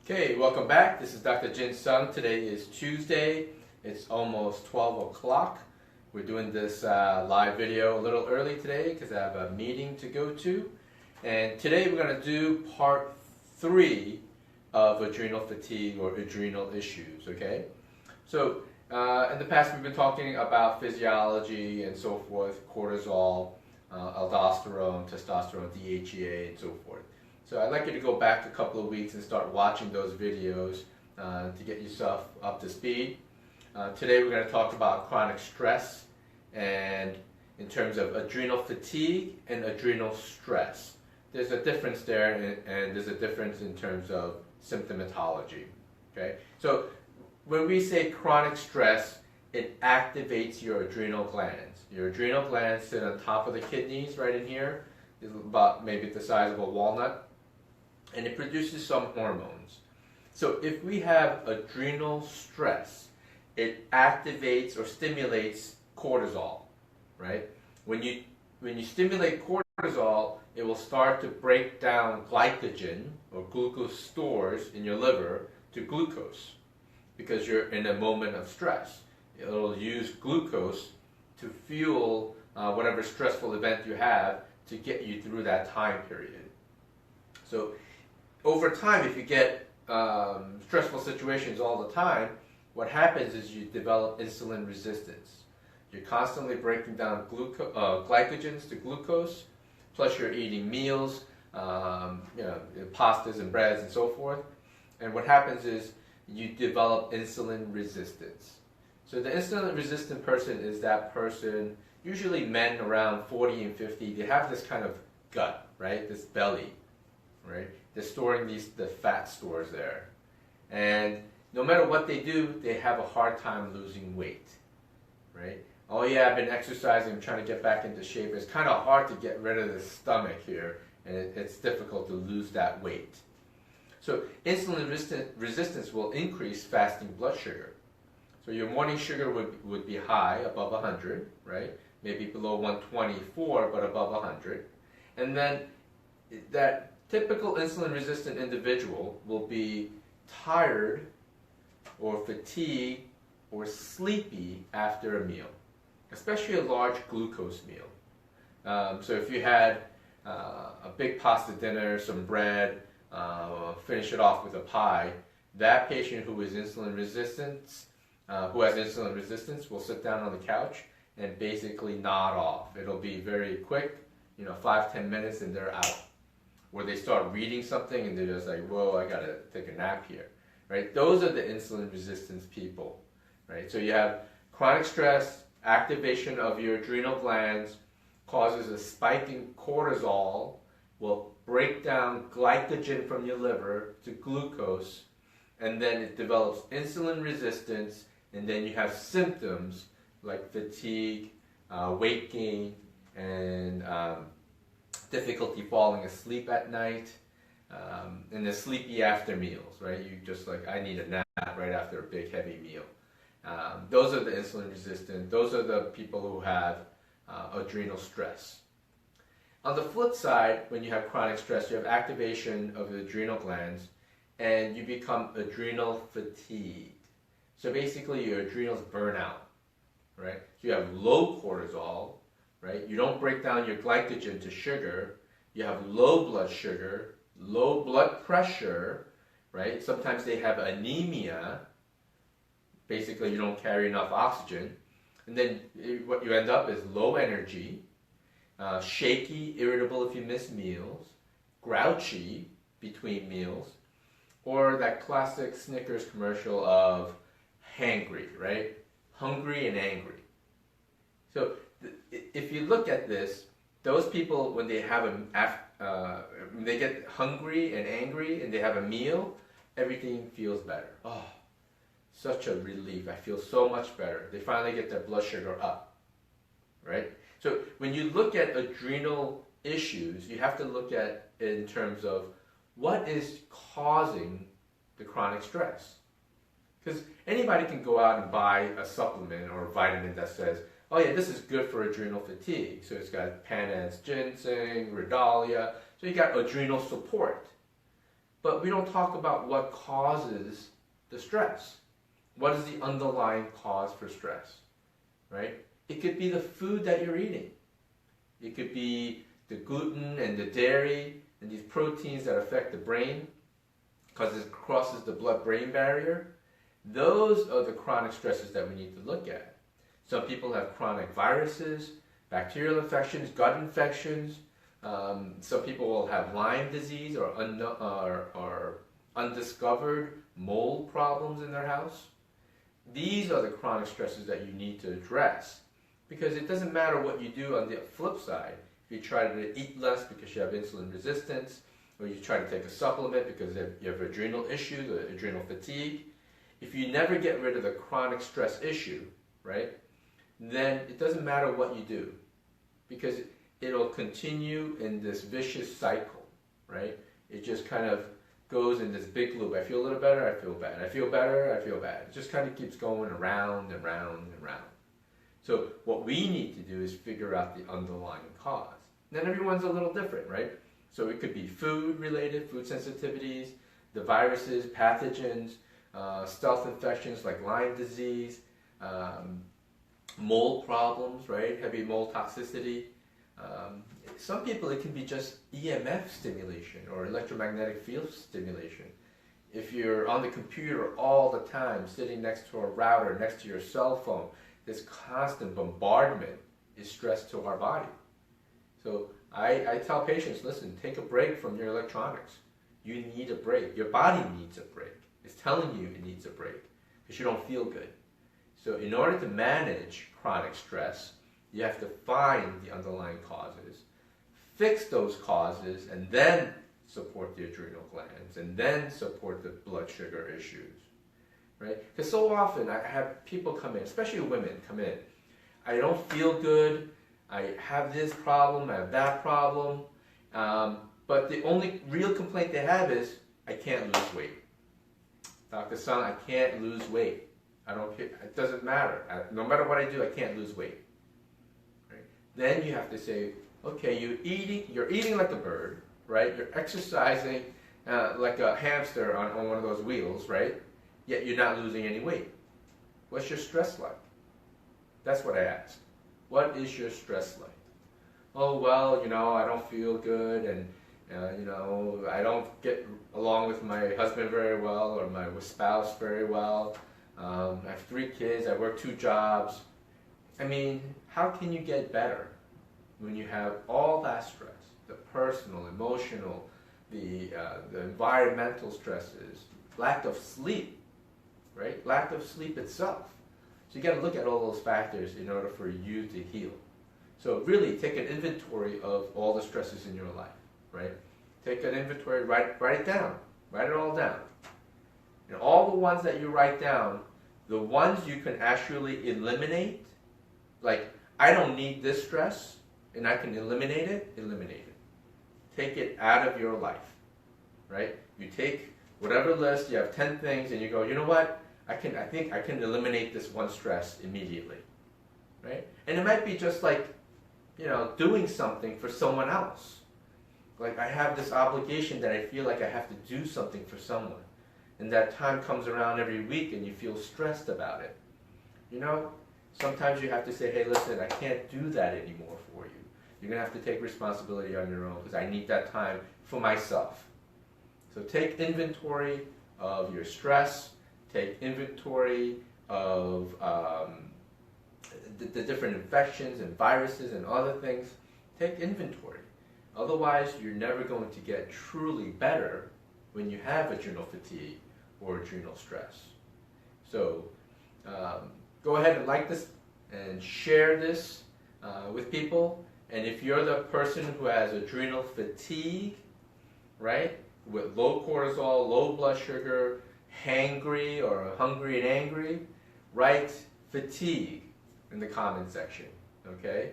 Okay, welcome back. This is Dr. Jin Sung. Today is Tuesday. It's almost 12 o'clock. We're doing this live video a little early today because I have a meeting to go to. And today we're going to do part 3 of adrenal fatigue or adrenal issues, okay? So in the past we've been talking about physiology and so forth, cortisol, aldosterone, testosterone, DHEA, and so forth. So I'd like you to go back a couple of weeks and start watching those videos to get yourself up to speed. Today we're going to talk about chronic stress and in terms of adrenal fatigue and adrenal stress. There's a difference there and there's a difference in terms of symptomatology. Okay? So when we say chronic stress, it activates your adrenal glands. Your adrenal glands sit on top of the kidneys right in here. It's about maybe the size of a walnut. And it produces some hormones. So if we have adrenal stress, it activates or stimulates cortisol, right? When you stimulate cortisol, it will start to break down glycogen or glucose stores in your liver to glucose because you're in a moment of stress. It'll use glucose to fuel whatever stressful event you have to get you through that time period. So over time, if you get stressful situations all the time, what happens is you develop insulin resistance. You're constantly breaking down glycogens to glucose, plus you're eating meals, pastas and breads and so forth. And what happens is you develop insulin resistance. So the insulin resistant person is that person, usually men around 40 and 50, they have this kind of gut, right? This belly, right? They're storing the fat stores there. And no matter what they do, they have a hard time losing weight, right? Oh yeah, I've been exercising, I'm trying to get back into shape. It's kind of hard to get rid of the stomach here, and it's difficult to lose that weight. So insulin resistance will increase fasting blood sugar. So your morning sugar would be high, above 100, right? Maybe below 124, but above 100. And then that typical insulin-resistant individual will be tired or fatigued or sleepy after a meal, especially a large glucose meal. So if you had a big pasta dinner, some bread, finish it off with a pie, that patient who is insulin resistant, who has insulin resistance will sit down on the couch and basically nod off. It'll be very quick, 5-10 minutes and they're out. Where they start reading something and they're just like, whoa, I gotta take a nap here, right? Those are the insulin resistance people, right? So you have chronic stress, activation of your adrenal glands, causes a spike in cortisol, will break down glycogen from your liver to glucose, and then it develops insulin resistance, and then you have symptoms like fatigue, weight gain, and difficulty falling asleep at night, and the sleepy after meals, right? You just like, I need a nap right after a big heavy meal. Those are the insulin resistant. Those are the people who have adrenal stress. On the flip side, when you have chronic stress, you have activation of the adrenal glands and you become adrenal fatigued. So basically your adrenals burn out, right? So you have low cortisol, right? You don't break down your glycogen to sugar. You have low blood sugar, low blood pressure, right? Sometimes they have anemia. Basically, you don't carry enough oxygen. And then what you end up is low energy, shaky, irritable if you miss meals, grouchy between meals, or that classic Snickers commercial of hangry, right? Hungry and angry. So if you look at this, those people, when they have when they get hungry and angry and they have a meal, everything feels better. Oh, such a relief. I feel so much better. They finally get their blood sugar up, right? So when you look at adrenal issues, you have to look at it in terms of what is causing the chronic stress. Because anybody can go out and buy a supplement or a vitamin that says, oh yeah, this is good for adrenal fatigue. So it's got Panad's ginseng, Redalia. So you got adrenal support. But we don't talk about what causes the stress. What is the underlying cause for stress, right? It could be the food that you're eating. It could be the gluten and the dairy and these proteins that affect the brain because it crosses the blood-brain barrier. Those are the chronic stresses that we need to look at. Some people have chronic viruses, bacterial infections, gut infections. Some people will have Lyme disease or undiscovered mold problems in their house. These are the chronic stresses that you need to address, because it doesn't matter what you do on the flip side. If you try to eat less because you have insulin resistance, or you try to take a supplement because you have adrenal issues, or adrenal fatigue, if you never get rid of the chronic stress issue, right, then it doesn't matter what you do, because it'll continue in this vicious cycle, right? It just kind of goes in this big loop. I feel a little better, I feel bad. I feel better, I feel bad. It just kind of keeps going around and round and round. So what we need to do is figure out the underlying cause. Then everyone's a little different, right? So it could be food related, food sensitivities, the viruses, pathogens, stealth infections like Lyme disease, mold problems, right? Heavy mold toxicity. Some people, it can be just EMF stimulation or electromagnetic field stimulation. If you're on the computer all the time, sitting next to a router, next to your cell phone, this constant bombardment is stress to our body. So I tell patients, listen, take a break from your electronics. You need a break. Your body needs a break. It's telling you it needs a break because you don't feel good. So in order to manage chronic stress, you have to find the underlying causes, fix those causes, and then support the adrenal glands, and then support the blood sugar issues, right? Because so often I have people come in, especially women come in, I don't feel good, I have this problem, I have that problem, but the only real complaint they have is, I can't lose weight. Dr. Sung, I can't lose weight. I don't care, it doesn't matter. No matter what I do, I can't lose weight. Right? Then you have to say, okay, you're eating like a bird, right? You're exercising like a hamster on one of those wheels, right? Yet you're not losing any weight. What's your stress like? That's what I ask. What is your stress like? Oh, well, I don't feel good, and I don't get along with my husband very well, or my spouse very well. I have 3 kids, I work 2 jobs. I mean, how can you get better when you have all that stress? The personal, emotional, the environmental stresses, lack of sleep, right? Lack of sleep itself. So you got to look at all those factors in order for you to heal. So really take an inventory of all the stresses in your life, right? Take an inventory, write it down. Write it all down. And all the ones that you write down, the ones you can actually eliminate, like, I don't need this stress, and I can eliminate it, eliminate it. Take it out of your life, right? You take whatever list, you have 10 things, and you go, you know what? I think I can eliminate this one stress immediately, right? And it might be just like, doing something for someone else. Like, I have this obligation that I feel like I have to do something for someone. And that time comes around every week and you feel stressed about it. Sometimes you have to say, hey, listen, I can't do that anymore for you. You're going to have to take responsibility on your own because I need that time for myself. So take inventory of your stress. Take inventory of the different infections and viruses and other things. Take inventory. Otherwise, you're never going to get truly better when you have adrenal fatigue or adrenal stress. So go ahead and like this and share this with people. And if you're the person who has adrenal fatigue, right, with low cortisol, low blood sugar, hangry or hungry and angry, write fatigue in the comment section, okay?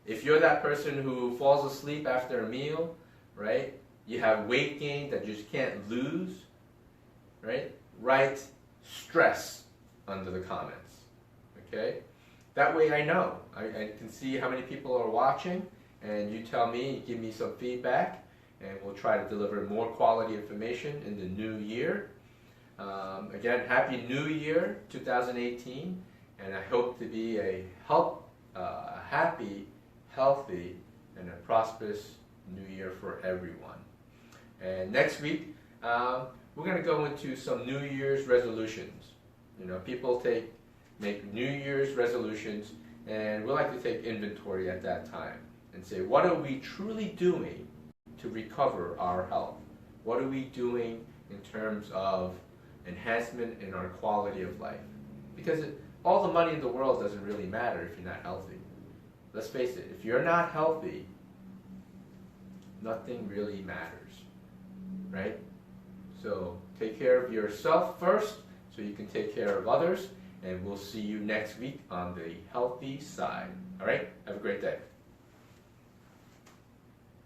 If you're that person who falls asleep after a meal, right, you have weight gain that you just can't lose, right, write stress under the comments, okay? That way I know. I can see how many people are watching, and you tell me, you give me some feedback, and we'll try to deliver more quality information in the new year. Again, Happy New Year 2018, and I hope to be a happy, healthy, and a prosperous new year for everyone. And next week, we're going to go into some New Year's resolutions. You know, people make New Year's resolutions, and we like to take inventory at that time and say, what are we truly doing to recover our health? What are we doing in terms of enhancement in our quality of life? Because all the money in the world doesn't really matter if you're not healthy. Let's face it, if you're not healthy, nothing really matters, right? So take care of yourself first so you can take care of others, and we'll see you next week on the healthy side. All right? Have a great day.